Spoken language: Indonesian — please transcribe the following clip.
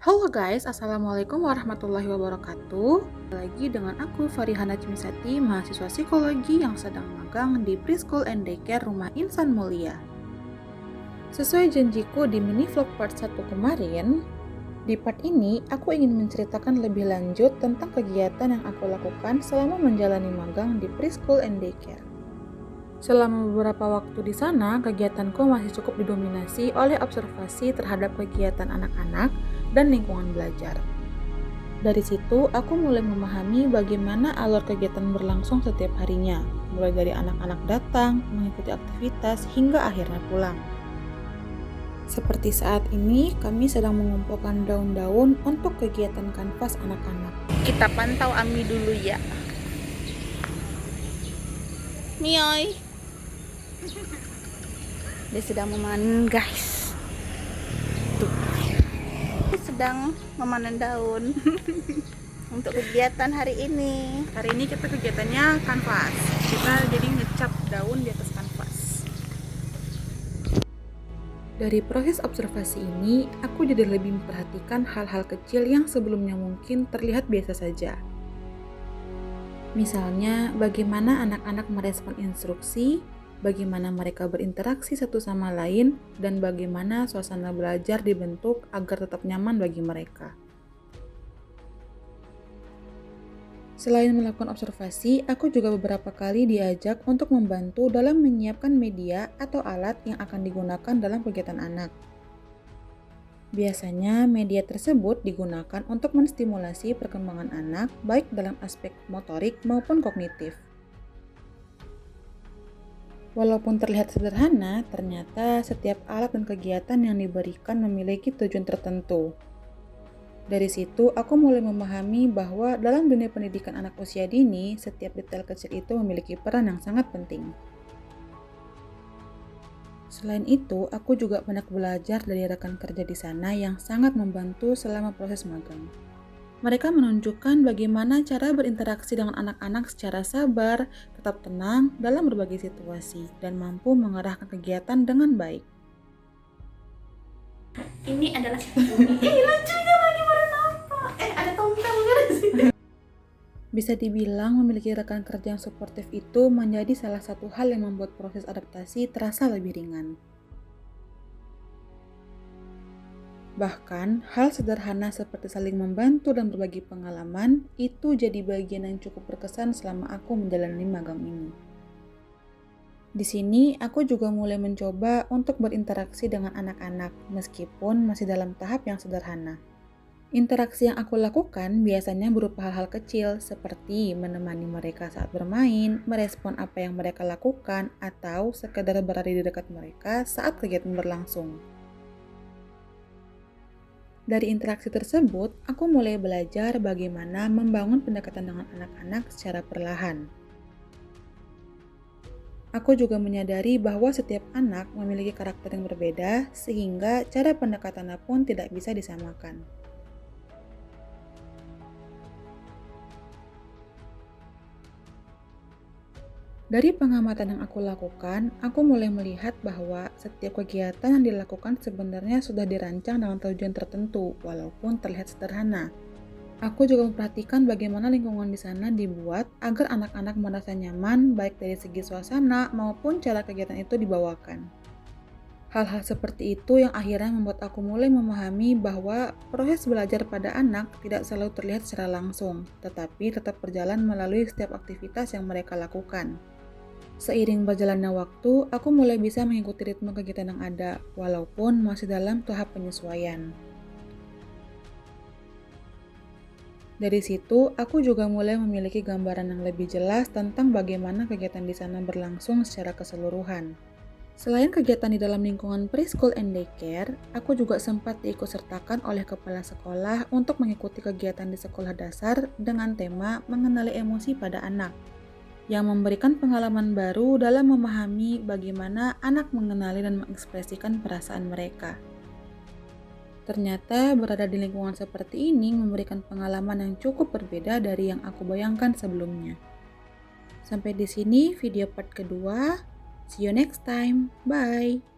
Halo guys, Assalamualaikum warahmatullahi wabarakatuh. Lagi dengan aku Farihana Cimisati, mahasiswa psikologi yang sedang magang di Preschool and Daycare Rumah Insan Mulia. Sesuai janjiku di mini vlog part 1 kemarin, di part ini aku ingin menceritakan lebih lanjut tentang kegiatan yang aku lakukan selama menjalani magang di Preschool and Daycare. Selama beberapa waktu di sana, kegiatanku masih cukup didominasi oleh observasi terhadap kegiatan anak-anak dan lingkungan belajar. Dari situ, aku mulai memahami bagaimana alur kegiatan berlangsung setiap harinya, mulai dari anak-anak datang, mengikuti aktivitas, hingga akhirnya pulang. Seperti saat ini, kami sedang mengumpulkan daun-daun untuk kegiatan kanvas anak-anak. Kita pantau Ami dulu ya. Mioy. Dia sedang memanen guys. Tuh. Dia sedang memanen daun. Untuk kegiatan hari ini. Hari ini kita kegiatannya kanvas. Kita jadi ngecat daun di atas kanvas. Dari proses observasi ini, aku jadi lebih memperhatikan hal-hal kecil yang sebelumnya mungkin terlihat biasa saja. Misalnya, bagaimana anak-anak merespon instruksi, bagaimana mereka berinteraksi satu sama lain, dan bagaimana suasana belajar dibentuk agar tetap nyaman bagi mereka. Selain melakukan observasi, aku juga beberapa kali diajak untuk membantu dalam menyiapkan media atau alat yang akan digunakan dalam kegiatan anak. Biasanya, media tersebut digunakan untuk menstimulasi perkembangan anak, baik dalam aspek motorik maupun kognitif. Walaupun terlihat sederhana, ternyata setiap alat dan kegiatan yang diberikan memiliki tujuan tertentu. Dari situ, aku mulai memahami bahwa dalam dunia pendidikan anak usia dini, setiap detail kecil itu memiliki peran yang sangat penting. Selain itu, aku juga banyak belajar dari rekan kerja di sana yang sangat membantu selama proses magang. Mereka menunjukkan bagaimana cara berinteraksi dengan anak-anak secara sabar, tetap tenang dalam berbagai situasi, dan mampu mengarahkan kegiatan dengan baik. Ini adalah lucunya lagi apa? Ada tongkang sih. Bisa dibilang memiliki rekan kerja yang suportif itu menjadi salah satu hal yang membuat proses adaptasi terasa lebih ringan. Bahkan, hal sederhana seperti saling membantu dan berbagi pengalaman itu jadi bagian yang cukup berkesan selama aku menjalani magang ini. Di sini, aku juga mulai mencoba untuk berinteraksi dengan anak-anak meskipun masih dalam tahap yang sederhana. Interaksi yang aku lakukan biasanya berupa hal-hal kecil seperti menemani mereka saat bermain, merespon apa yang mereka lakukan, atau sekedar berada di dekat mereka saat kegiatan berlangsung. Dari interaksi tersebut, aku mulai belajar bagaimana membangun pendekatan dengan anak-anak secara perlahan. Aku juga menyadari bahwa setiap anak memiliki karakter yang berbeda, sehingga cara pendekatannya pun tidak bisa disamakan. Dari pengamatan yang aku lakukan, aku mulai melihat bahwa setiap kegiatan yang dilakukan sebenarnya sudah dirancang dengan tujuan tertentu, walaupun terlihat sederhana. Aku juga memperhatikan bagaimana lingkungan di sana dibuat agar anak-anak merasa nyaman, baik dari segi suasana maupun cara kegiatan itu dibawakan. Hal-hal seperti itu yang akhirnya membuat aku mulai memahami bahwa proses belajar pada anak tidak selalu terlihat secara langsung, tetapi tetap berjalan melalui setiap aktivitas yang mereka lakukan. Seiring berjalannya waktu, aku mulai bisa mengikuti ritme kegiatan yang ada, walaupun masih dalam tahap penyesuaian. Dari situ, aku juga mulai memiliki gambaran yang lebih jelas tentang bagaimana kegiatan di sana berlangsung secara keseluruhan. Selain kegiatan di dalam lingkungan preschool and daycare, aku juga sempat diikutsertakan oleh kepala sekolah untuk mengikuti kegiatan di sekolah dasar dengan tema mengenali emosi pada anak, yang memberikan pengalaman baru dalam memahami bagaimana anak mengenali dan mengekspresikan perasaan mereka. Ternyata berada di lingkungan seperti ini memberikan pengalaman yang cukup berbeda dari yang aku bayangkan sebelumnya. Sampai di sini video part kedua. See you next time. Bye.